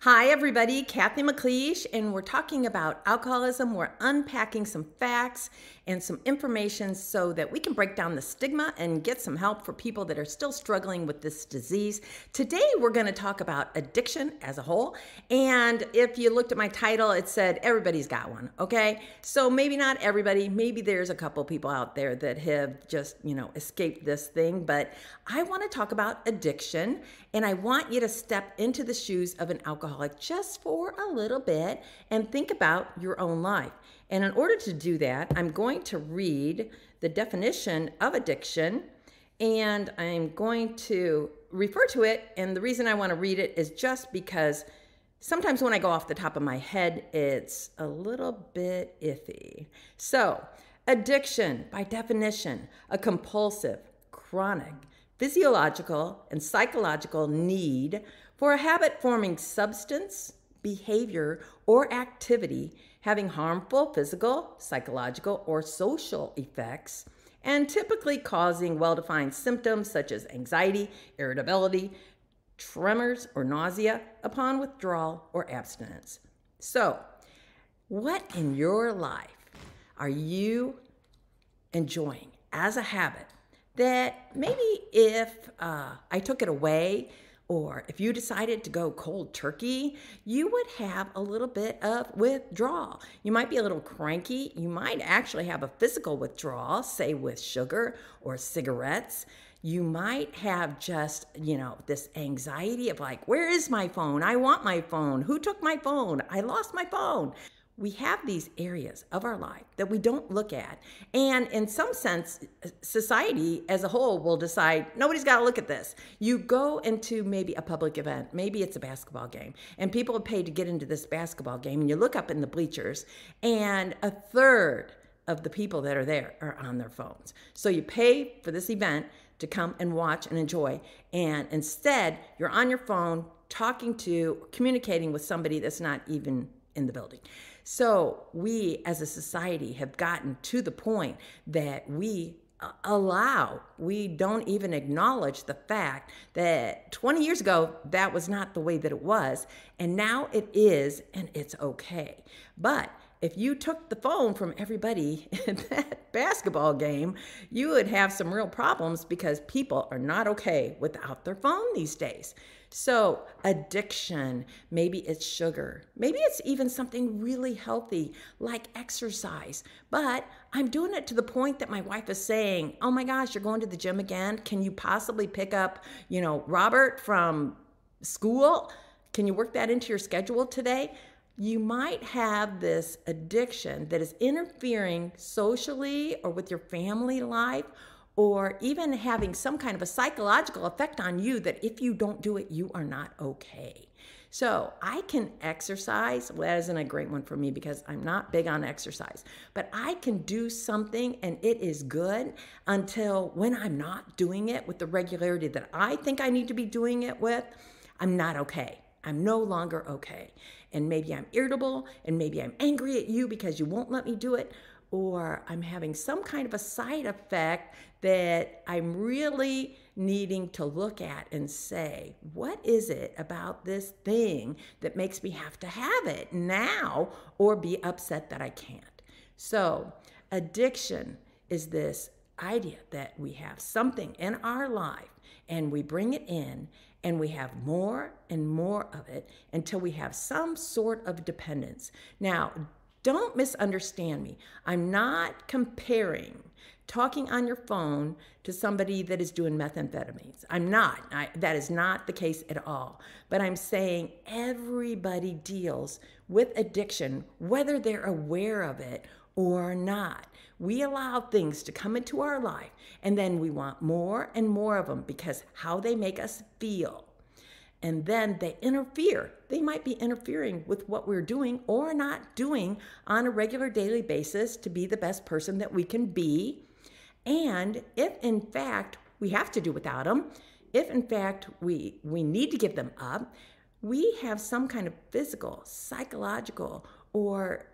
Hi everybody, Cathy McLeish, and we're talking about alcoholism. We're unpacking some facts and some information so that we can break down the stigma and get some help for people that are still struggling with this disease. Today we're going to talk about addiction as a whole, and if you looked at my title, it said everybody's got one, okay? So maybe not everybody, maybe there's a couple people out there that have just, escaped this thing, but I want to talk about addiction, and I want you to step into the shoes of an alcoholic just for a little bit and think about your own life. And in order to do that, I'm going to read the definition of addiction, and I'm going to refer to it. And the reason I want to read it is just because sometimes when I go off the top of my head, it's a little bit iffy. So, addiction, by definition, a compulsive, chronic, physiological, and psychological need for a habit-forming substance, behavior, or activity having harmful physical, psychological, or social effects, and typically causing well-defined symptoms such as anxiety, irritability, tremors, or nausea upon withdrawal or abstinence. So, what in your life are you enjoying as a habit that maybe if I took it away, or if you decided to go cold turkey, you would have a little bit of withdrawal. You might be a little cranky. You might actually have a physical withdrawal, say with sugar or cigarettes. You might have just, this anxiety of like, where is my phone? I want my phone. Who took my phone? I lost my phone. We have these areas of our life that we don't look at. And in some sense, society as a whole will decide, nobody's got to look at this. You go into maybe a public event, maybe it's a basketball game, and people have paid to get into this basketball game, and you look up in the bleachers, and a third of the people that are there are on their phones. So you pay for this event to come and watch and enjoy, and instead, you're on your phone communicating with somebody that's not even in the building. So we as a society have gotten to the point that we don't even acknowledge the fact that 20 years ago, that was not the way that it was. And now it is, and it's okay. But if you took the phone from everybody in that basketball game, you would have some real problems because people are not okay without their phone these days. So addiction, maybe it's sugar, maybe it's even something really healthy like exercise, but I'm doing it to the point that my wife is saying, oh my gosh, you're going to the gym again? Can you possibly pick up, Robert from school? Can you work that into your schedule today? You might have this addiction that is interfering socially or with your family life, or even having some kind of a psychological effect on you that if you don't do it, you are not okay. So I can exercise. Well, that isn't a great one for me because I'm not big on exercise, but I can do something and it is good until when I'm not doing it with the regularity that I think I need to be doing it with, I'm not okay. I'm no longer okay. And maybe I'm irritable, and maybe I'm angry at you because you won't let me do it, or I'm having some kind of a side effect that I'm really needing to look at and say, what is it about this thing that makes me have to have it now or be upset that I can't? So addiction is this idea that we have something in our life and we bring it in and we have more and more of it until we have some sort of dependence. Now, don't misunderstand me. I'm not comparing talking on your phone to somebody that is doing methamphetamines. I'm not. That is not the case at all. But I'm saying everybody deals with addiction, whether they're aware of it or not. We allow things to come into our life, and then we want more and more of them because how they make us feel. And then they interfere. They might be interfering with what we're doing or not doing on a regular daily basis to be the best person that we can be. And if in fact we have to do without them, if in fact we need to give them up, we have some kind of physical, psychological, or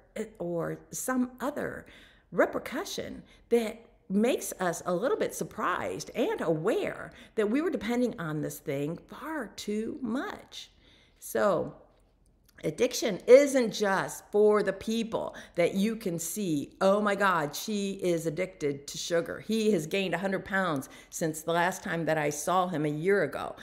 some other repercussion that makes us a little bit surprised and aware that we were depending on this thing far too much. So Addiction isn't just for the people that you can see, oh my God, she is addicted to sugar. He has gained 100 pounds since the last time that I saw him a year ago.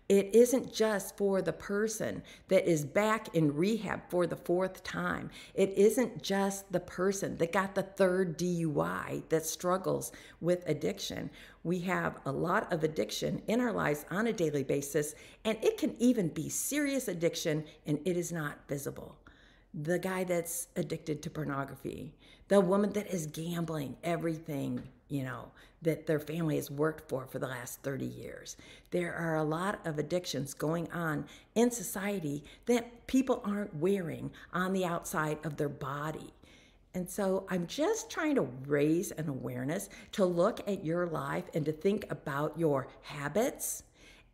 It isn't just for the person that is back in rehab for the 4th time. It isn't just the person that got the 3rd DUI that struggles with addiction. We have a lot of addiction in our lives on a daily basis, and it can even be serious addiction, and it is not visible. The guy that's addicted to pornography, the woman that is gambling everything, that their family has worked for the last 30 years. There are a lot of addictions going on in society that people aren't wearing on the outside of their body. And so I'm just trying to raise an awareness to look at your life and to think about your habits.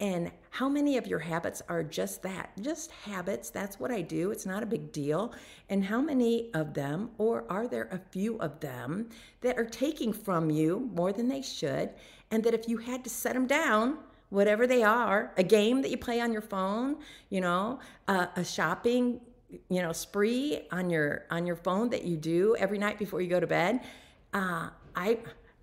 And how many of your habits are just that, just habits? That's what I do. It's not a big deal. And how many of them, or are there a few of them, that are taking from you more than they should? And that if you had to set them down, whatever they are, a game that you play on your phone, a shopping, spree on your phone that you do every night before you go to bed,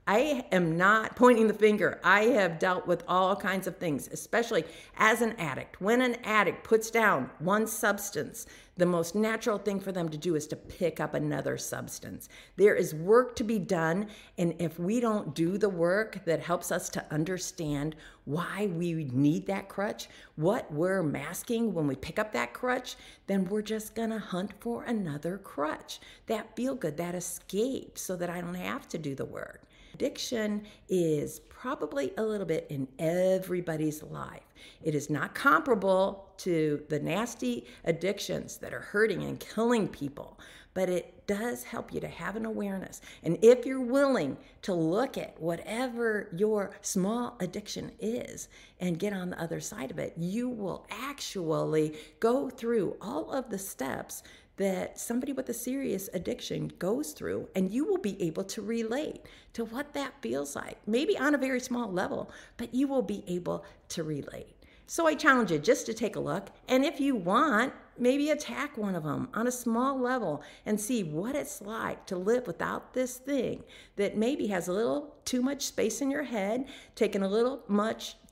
I am not pointing the finger. I have dealt with all kinds of things, especially as an addict. When an addict puts down one substance, the most natural thing for them to do is to pick up another substance. There is work to be done, and if we don't do the work that helps us to understand why we need that crutch, what we're masking when we pick up that crutch, then we're just gonna hunt for another crutch. That feel good, that escape, so that I don't have to do the work. Addiction is probably a little bit in everybody's life. It is not comparable to the nasty addictions that are hurting and killing people, but it does help you to have an awareness. And if you're willing to look at whatever your small addiction is and get on the other side of it, you will actually go through all of the steps that somebody with a serious addiction goes through, and you will be able to relate to what that feels like. Maybe on a very small level, but you will be able to relate. So I challenge you just to take a look, and if you want, maybe attack one of them on a small level and see what it's like to live without this thing that maybe has a little too much space in your head, taking a little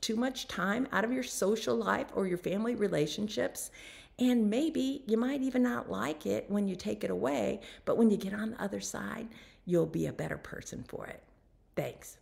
too much time out of your social life or your family relationships. And maybe you might even not like it when you take it away, but when you get on the other side, you'll be a better person for it. Thanks.